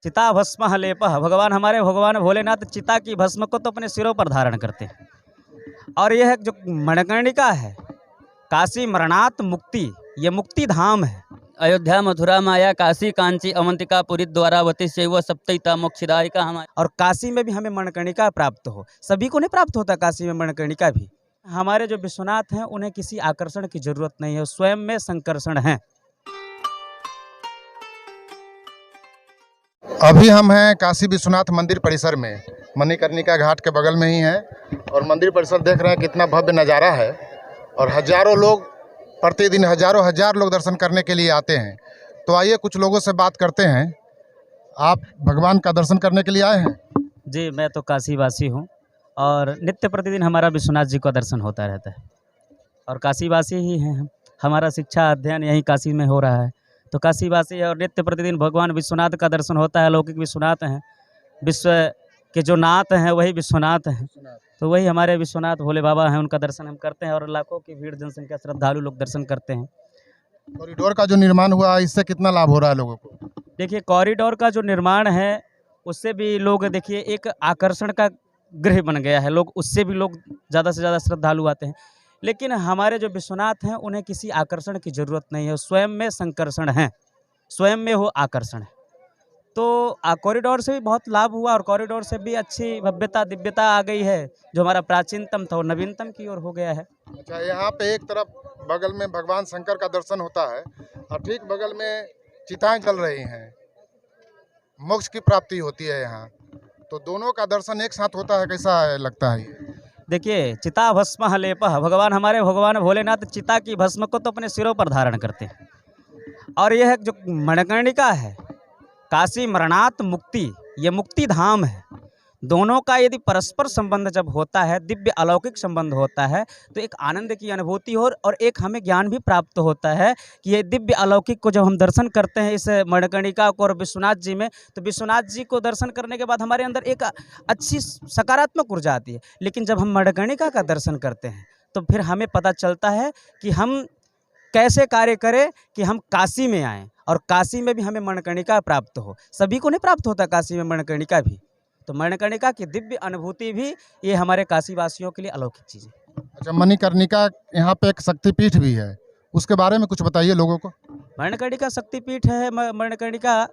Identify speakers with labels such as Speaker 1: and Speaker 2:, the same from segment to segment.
Speaker 1: चिता भस्म लेपः, भगवान हमारे भगवान भोलेनाथ चिता की भस्म को तो अपने सिरों पर धारण करते हैं। और यह जो मणिकर्णिका है, काशी मरणात् मुक्ति, ये मुक्ति धाम है।
Speaker 2: अयोध्या मथुरा माया काशी कांची अवंतिका पुरी द्वारावती शैव सप्तैता मोक्षदायिका हमारे।
Speaker 1: और काशी में भी हमें मणिकर्णिका प्राप्त हो, सभी को नहीं प्राप्त होता काशी में मणिकर्णिका भी। हमारे जो विश्वनाथ हैं उन्हें किसी आकर्षण की जरूरत नहीं है, स्वयं में संकर्षण हैं।
Speaker 3: अभी हम हैं काशी विश्वनाथ मंदिर परिसर में, मणिकर्णिका घाट के बगल में ही है। और मंदिर परिसर देख रहे हैं कितना भव्य नज़ारा है। और हजारों लोग प्रतिदिन हजार लोग दर्शन करने के लिए आते हैं। तो आइए कुछ लोगों से बात करते हैं। आप भगवान का दर्शन करने के लिए आए हैं?
Speaker 1: जी, मैं तो काशीवासी हूँ और नित्य प्रतिदिन हमारा विश्वनाथ जी का दर्शन होता रहता है। और काशीवासी ही हैं हम, हमारा शिक्षा अध्ययन यहीं काशी में हो रहा है। तो काशीवासी है और नित्य प्रतिदिन भगवान विश्वनाथ का दर्शन होता है। लौकिक विश्वनाथ हैं, विश्व के जो नाथ हैं वही विश्वनाथ हैं। तो वही हमारे विश्वनाथ भोले बाबा हैं, उनका दर्शन हम करते हैं। और लाखों की भीड़ जनसंख्या श्रद्धालु लोग दर्शन करते हैं।
Speaker 3: कॉरिडोर का जो निर्माण हुआ है, इससे कितना लाभ हो रहा है लोगों को?
Speaker 1: देखिए, कॉरिडोर का जो निर्माण है उससे भी लोग, देखिए, एक आकर्षण का गृह बन गया है। लोग उससे भी लोग ज़्यादा से ज़्यादा श्रद्धालु आते हैं। लेकिन हमारे जो विश्वनाथ हैं उन्हें किसी आकर्षण की ज़रूरत नहीं है, स्वयं में संकर्षण हैं, स्वयं में वो आकर्षण है। तो कॉरिडोर से भी बहुत लाभ हुआ और कॉरिडोर से भी अच्छी भव्यता दिव्यता आ गई है। जो हमारा प्राचीनतम था वो नवीनतम की ओर हो गया है।
Speaker 3: अच्छा, यहाँ पे एक तरफ बगल में भगवान शंकर का दर्शन होता है और ठीक बगल में चिताएं जल रही हैं, मोक्ष की प्राप्ति होती है यहाँ। तो दोनों का दर्शन एक साथ होता है, कैसा लगता है ये?
Speaker 1: देखिए, चिता भस्म लेपः, भगवान हमारे भगवान भोलेनाथ चिता की भस्म को तो अपने सिरों पर धारण करते हैं। और यह जो मणिकर्णिका है, काशी मरणात् मुक्ति, ये मुक्ति धाम है। दोनों का यदि परस्पर संबंध जब होता है, दिव्य अलौकिक संबंध होता है, तो एक आनंद की अनुभूति हो और एक हमें ज्ञान भी प्राप्त होता है कि ये दिव्य अलौकिक को जब हम दर्शन करते हैं इस मणिकर्णिका को और विश्वनाथ जी में, तो विश्वनाथ जी को दर्शन करने के बाद हमारे अंदर एक अच्छी सकारात्मक ऊर्जा आती है। लेकिन जब हम मणिकर्णिका का दर्शन करते हैं तो फिर हमें पता चलता है कि हम कैसे कार्य करें कि हम काशी में आएँ और काशी में भी हमें मणिकर्णिका प्राप्त हो। सभी को नहीं प्राप्त होता काशी में मणिकर्णिका भी। तो मणिकर्णिका की दिव्य अनुभूति भी ये हमारे काशीवासियों के लिए अलौकिक चीज़ है।
Speaker 3: अच्छा, मणिकर्णिका यहाँ पे एक शक्तिपीठ भी है, उसके बारे में कुछ बताइए लोगों को।
Speaker 1: मणिकर्णिका शक्तिपीठ है। मणिकर्णिका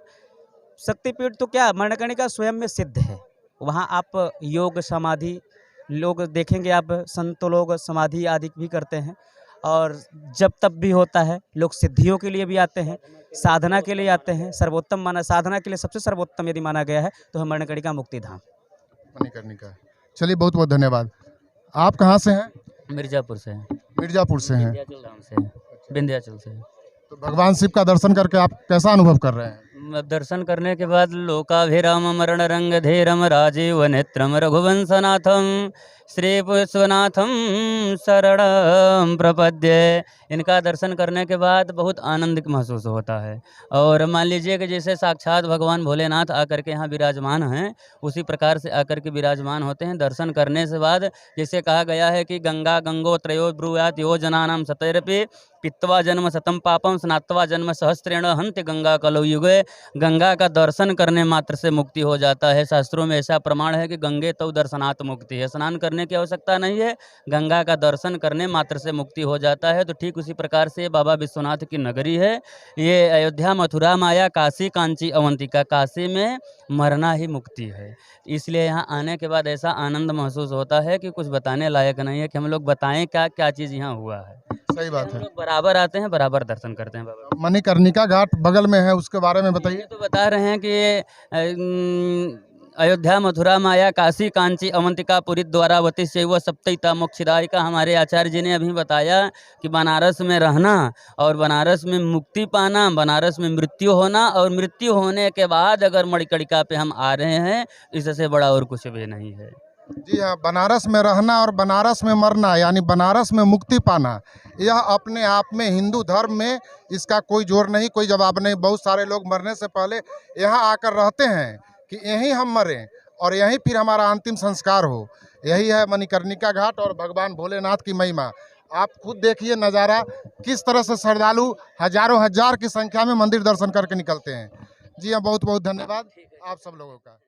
Speaker 1: शक्तिपीठ तो क्या, मणिकर्णिका स्वयं में सिद्ध है। वहाँ आप योग समाधि लोग देखेंगे, आप संत लोग समाधि आदि भी करते हैं। और जब तब भी होता है, लोग सिद्धियों के लिए भी आते हैं, साधना के लिए आते हैं। सर्वोत्तम माना, साधना के लिए सबसे सर्वोत्तम यदि माना गया है तो है मणिकर्णिका मुक्ति धाम।
Speaker 3: मणिकर्णिका। चलिए, बहुत बहुत धन्यवाद। आप कहाँ से हैं?
Speaker 2: मिर्जापुर से हैं।
Speaker 3: मिर्जापुर से हैं।
Speaker 2: विंध्याचल धाम से हैं। विंध्याचल से हैं।
Speaker 3: तो भगवान शिव का दर्शन करके आप कैसा अनुभव कर रहे हैं?
Speaker 2: दर्शन करने के बाद लोकाभिराम मरण रंग धीरम राजीव नेत्रम रघुवंशनाथम श्री विश्वनाथम शरणं प्रपद्ये। इनका दर्शन करने के बाद बहुत आनंद महसूस होता है। और मान लीजिए कि जैसे साक्षात भगवान भोलेनाथ आकर के यहाँ विराजमान हैं, उसी प्रकार से आकर के विराजमान होते हैं। दर्शन करने से बाद जैसे कहा गया है कि गंगा गंगोत्रयो ब्रूयात् यो जनानां शतैरपि पित्वा जन्म शतम पापम स्नात्वा जन्म सहस्त्रेण हन्ति गंगा कलौ युगे। गंगा का दर्शन करने मात्र से मुक्ति हो जाता है। शास्त्रों में ऐसा प्रमाण है कि गंगे तो दर्शनात् मुक्ति है, स्नान करने की आवश्यकता नहीं है, गंगा का दर्शन करने मात्र से मुक्ति हो जाता है। तो ठीक उसी प्रकार से बाबा विश्वनाथ की नगरी है ये। अयोध्या मथुरा माया काशी कांची अवंतिका, काशी में मरना ही मुक्ति है। इसलिए यहाँ आने के बाद ऐसा आनंद महसूस होता है कि कुछ बताने लायक नहीं है कि हम लोग बताएं क्या क्या चीज़ यहाँ हुआ है।
Speaker 3: सही बात है।
Speaker 2: बराबर आते हैं, बराबर दर्शन करते हैं बाबा।
Speaker 3: मणिकर्णिका घाट बगल में है, उसके बारे में बताइए।
Speaker 2: तो बता रहे हैं कि अयोध्या मथुरा माया काशी कांची अवंतिका पुरी द्वारावती शैव सप्तैता मोक्षदायिका। हमारे आचार्य जी ने अभी बताया कि बनारस में रहना और बनारस में मुक्ति पाना, बनारस में मृत्यु होना और मृत्यु होने के बाद अगर मणिकर्णिका पे हम आ रहे हैं, इससे बड़ा और कुछ भी नहीं है।
Speaker 3: जी हाँ, बनारस में रहना और बनारस में मरना, यानी बनारस में मुक्ति पाना, यह अपने आप में हिंदू धर्म में इसका कोई जोर नहीं, कोई जवाब नहीं। बहुत सारे लोग मरने से पहले यहाँ आकर रहते हैं कि यहीं हम मरें और यहीं फिर हमारा अंतिम संस्कार हो। यही है मणिकर्णिका घाट और भगवान भोलेनाथ की महिमा। आप खुद देखिए नज़ारा, किस तरह से श्रद्धालु हजारों हजार की संख्या में मंदिर दर्शन करके निकलते हैं। जी हाँ, बहुत बहुत धन्यवाद आप सब लोगों का।